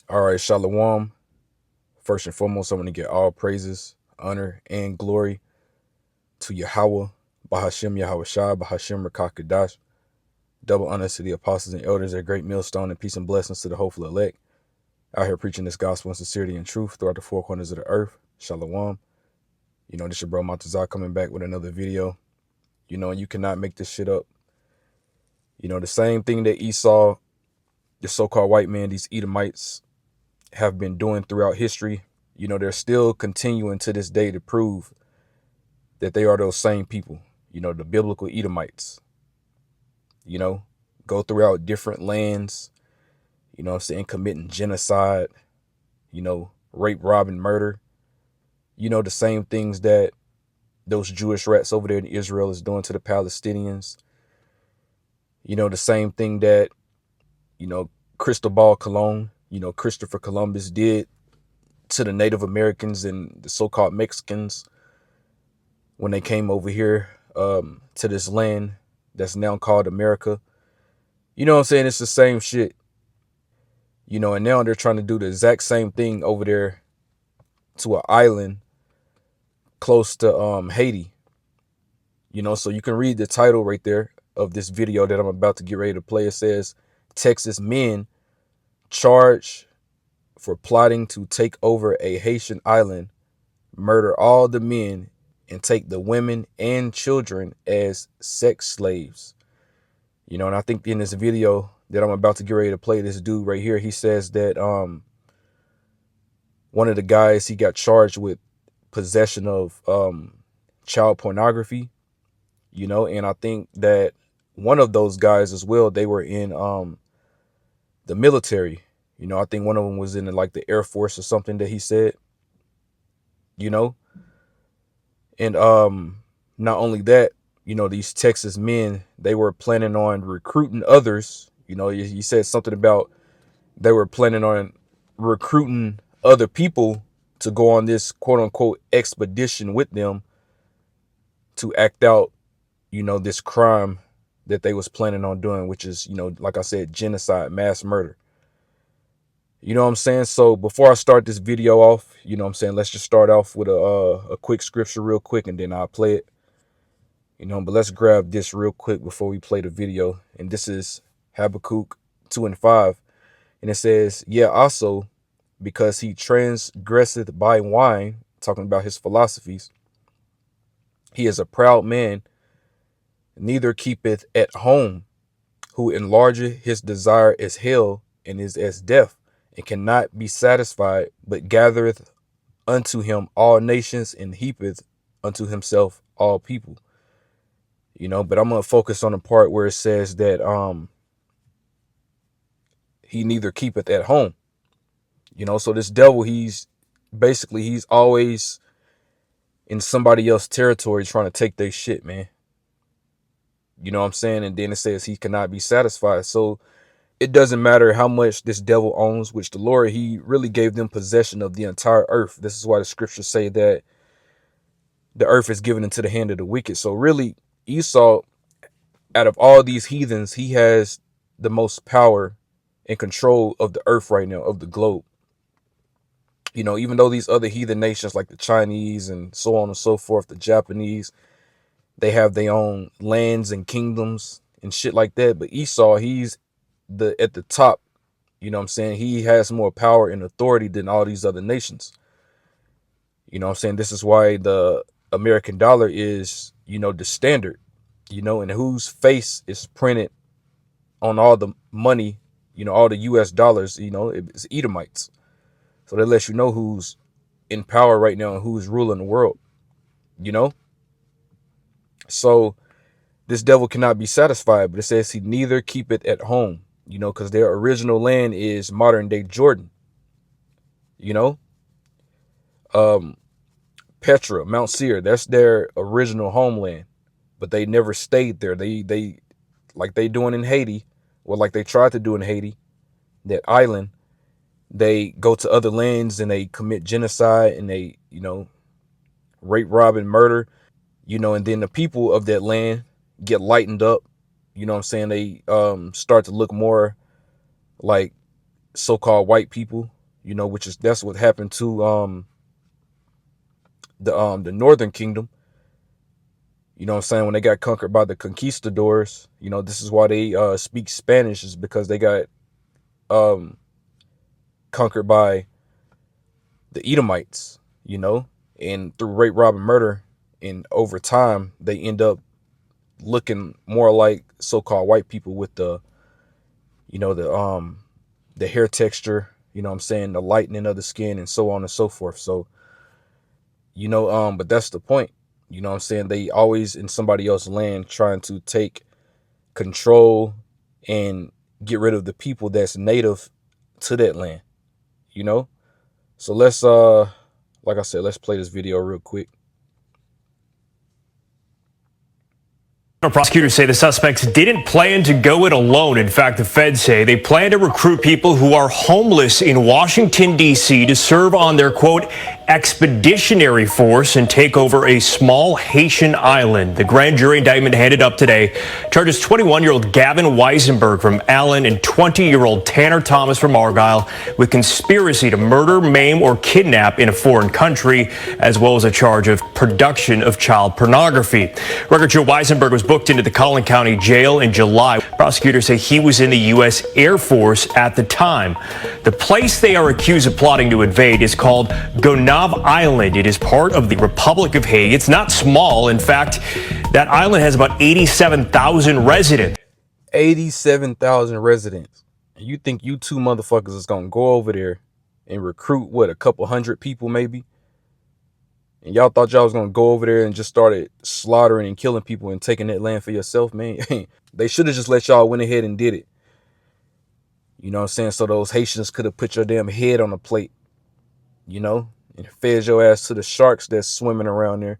All right, Shalom. First and foremost, I want to get all praises, honor, and glory to Yahweh, Bahashem Yahweh Shah, Bahashem Rakakadash. Double honor to the apostles and elders, their great millstone, and peace and blessings to the hopeful elect. Out here preaching this gospel in sincerity and truth throughout the four corners of the earth. Shalom. This your bro Matazah coming back with another video. And you cannot make this shit up. The same thing that Esau, the so-called white man, these Edomites, have been doing throughout history. They're still continuing to this day to prove that they are those same people, the biblical Edomites, you know, go throughout different lands, saying committing genocide, rape, robbing, murder, the same things that those Jewish rats over there in Israel is doing to the Palestinians, the same thing that, Cristobal Colon, Christopher Columbus did to the Native Americans and the so-called Mexicans when they came over here to this land that's now called America. You know what I'm saying? It's the same shit. And now they're trying to do the exact same thing over there to an island close to Haiti. So you can read the title right there of this video that I'm about to get ready to play. It says, Texas men charged for plotting to take over a Haitian island, murder all the men, and take the women and children as sex slaves. And I think in this video that I'm about to get ready to play, this dude right here, he says that one of the guys, he got charged with possession of child pornography, and I think that one of those guys as well, they were in the military. I think one of them was in like the Air Force or something that he said, and not only that, these Texas men, they were planning on recruiting others. He said something about they were planning on recruiting other people to go on this quote unquote expedition with them to act out, this crime that they was planning on doing, which is, like I said, genocide, mass murder. You know what I'm saying? So before I start this video off, let's just start off with a quick scripture real quick, and then I'll play it. But let's grab this real quick before we play the video. And this is Habakkuk 2:5. And it says, yeah, also, because he transgresseth by wine, talking about his philosophies, he is a proud man, neither keepeth at home, who enlargeth his desire as hell, and is as death, and cannot be satisfied, but gathereth unto him all nations, and heapeth unto himself all people. But I'm gonna focus on the part where it says that he neither keepeth at home. So this devil, he's always in somebody else's territory trying to take their shit, man. You know what I'm saying? And then it says he cannot be satisfied. So it doesn't matter how much this devil owns, which the Lord, he really gave them possession of the entire earth. This is why the scriptures say that the earth is given into the hand of the wicked. So really, Esau, out of all these heathens, he has the most power and control of the earth right now, of the globe. Even though these other heathen nations like the Chinese and so on and so forth, the Japanese, they have their own lands and kingdoms and shit like that. But Esau, he's at the top. You know what I'm saying? He has more power and authority than all these other nations. You know what I'm saying? This is why the American dollar is, the standard, and whose face is printed on all the money, all the US dollars, it's Edomites. So that lets you know who's in power right now and who's ruling the world, So this devil cannot be satisfied, but it says he neither keepeth at home, because their original land is modern day Jordan, you know, um, Petra, Mount Seir, that's their original homeland, but they never stayed there. They like they doing in Haiti, or like they tried to do in Haiti, that island. They go to other lands and they commit genocide and they, rape, rob, and murder, and then the people of that land get lightened up. You know what I'm saying? They start to look more like so-called white people, you know, that's what happened to the Northern Kingdom. You know what I'm saying? When they got conquered by the conquistadors, you know, this is why they speak Spanish, is because they got um conquered by the Edomites, you know, and through rape, rob, and murder, and over time they end up looking more like so-called white people with the, you know, the hair texture, you know what I'm saying, the lightening of the skin, and so on and so forth. So, you know, but that's the point. You know what I'm saying? They always in somebody else's land trying to take control and get rid of the people that's native to that land, you know? So let's like I said, let's play this video real quick. Prosecutors say the suspects didn't plan to go it alone. In fact, the feds say they plan to recruit people who are homeless in Washington, D.C. to serve on their, quote, expeditionary force and take over a small Haitian island. The grand jury indictment handed up today charges 21-year-old Gavin Weisenberg from Allen and 20-year-old Tanner Thomas from Argyle with conspiracy to murder, maim, or kidnap in a foreign country, as well as a charge of production of child pornography. Record show Weisenberg was booked into the Collin County Jail in July. Prosecutors say he was in the U.S. Air Force at the time. The place they are accused of plotting to invade is called Gonave Island. It is part of the Republic of Haiti. It's not small. In fact, that island has about 87,000 residents. 87,000 residents. And you think you two motherfuckers is gonna go over there and recruit, what, a couple hundred people maybe? And y'all thought y'all was gonna go over there and just started slaughtering and killing people and taking that land for yourself, man? They should have just let y'all went ahead and did it. You know what I'm saying? So those Haitians could have put your damn head on a plate, you know, and fed your ass to the sharks that's swimming around there.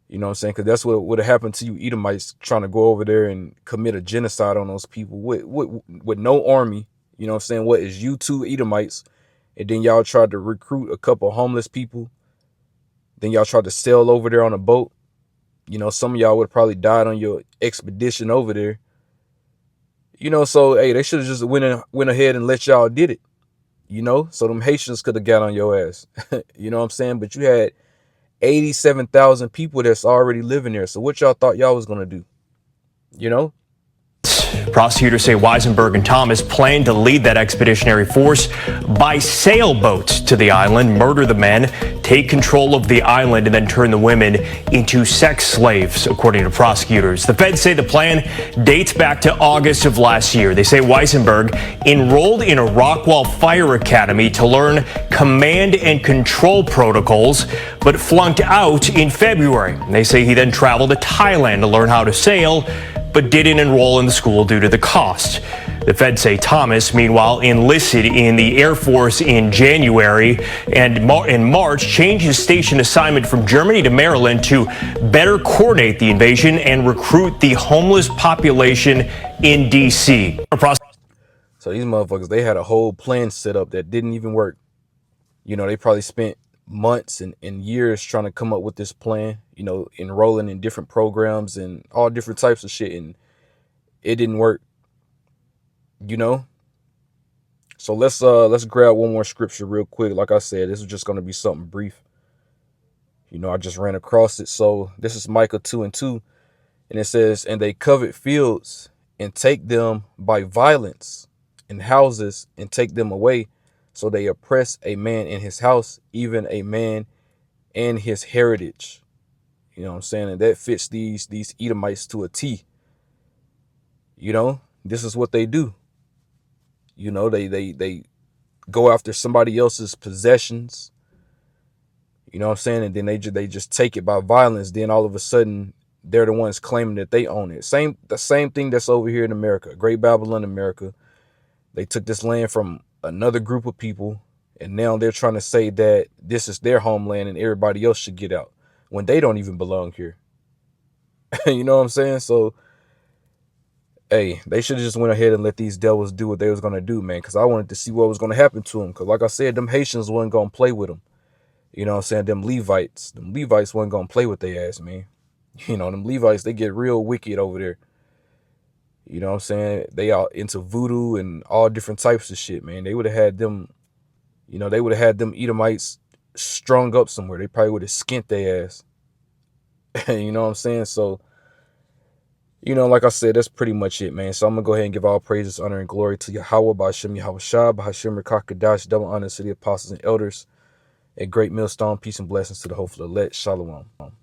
You know what I'm saying? Because that's what would have happened to you Edomites trying to go over there and commit a genocide on those people with no army. You know what I'm saying? What is you two Edomites? And then y'all tried to recruit a couple homeless people. Then y'all tried to sail over there on a boat. You know, some of y'all would have probably died on your expedition over there. You know, so, hey, they should have just went ahead and let y'all did it. You know, so them Haitians could have got on your ass. You know what I'm saying? But you had 87,000 people that's already living there. So what y'all thought y'all was going to do? You know? Prosecutors say Weisenberg and Thomas planned to lead that expeditionary force by sailboat to the island, murder the men, take control of the island, and then turn the women into sex slaves, according to prosecutors. The feds say the plan dates back to August of last year. They say Weisenberg enrolled in a Rockwall Fire Academy to learn command and control protocols, but flunked out in February. They say he then traveled to Thailand to learn how to sail, but didn't enroll in the school due to the cost. The feds say Thomas, meanwhile, enlisted in the Air Force in January and in March changed his station assignment from Germany to Maryland to better coordinate the invasion and recruit the homeless population in D.C. So these motherfuckers, they had a whole plan set up that didn't even work. You know, they probably spent months and years trying to come up with this plan, you know, enrolling in different programs and all different types of shit, and it didn't work, you know. So let's grab one more scripture real quick. Like I said, this is just going to be something brief. You know, I just ran across it. So this is Micah 2:2, and it says, and they covet fields and take them by violence, and houses and take them away. So they oppress a man in his house, even a man and his heritage. You know what I'm saying? And that fits these Edomites to a T. You know, this is what they do. You know, they go after somebody else's possessions. You know what I'm saying? And then they just take it by violence. Then all of a sudden, they're the ones claiming that they own it. The same thing that's over here in America, Great Babylon, America. They took this land from another group of people, and now they're trying to say that this is their homeland and everybody else should get out when they don't even belong here. You know what I'm saying? So, hey, they should have just went ahead and let these devils do what they was going to do, man, because I wanted to see what was going to happen to them. Because like I said, them Haitians wasn't going to play with them. You know what I'm saying? Them Levites wasn't going to play with their ass, man. You know, them Levites, they get real wicked over there. You know what I'm saying? They all into voodoo and all different types of shit, man. They would have had them, they would have had them Edomites strung up somewhere. They probably would have skint their ass. You know what I'm saying? So, like I said, that's pretty much it, man. So I'm gonna go ahead and give all praises, honor, and glory to Yahweh, Ba'Shem Yahweh Shah, Ba'Hashem Rekakadash, double honor to the apostles and elders, a great millstone, peace and blessings to the hopeful elect. Shalom.